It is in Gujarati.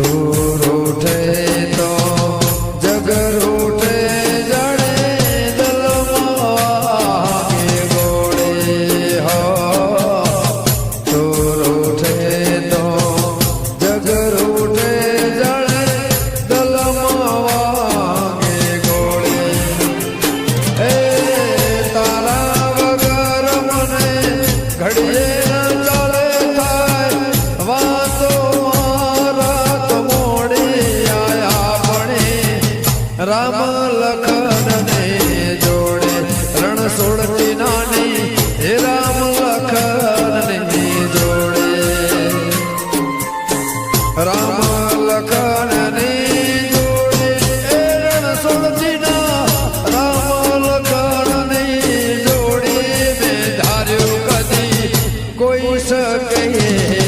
તું રૂઠે તો જગ રૂઠે જાણે દલમાં વાગે ગોળે હો તું રૂઠે તો જગ રૂઠે જાણે દલમાં વાગે ગોળે એ તારા વગર મને ઘડીએ રામ લખન ને જોડે રણ સોળતી નાની હે રામ લખન ને જોડે રામ લખન ને જોડે રણ સોળતી ના રામ લખન ને જોડે મેં ધાર્યું કદી કોઈ શકે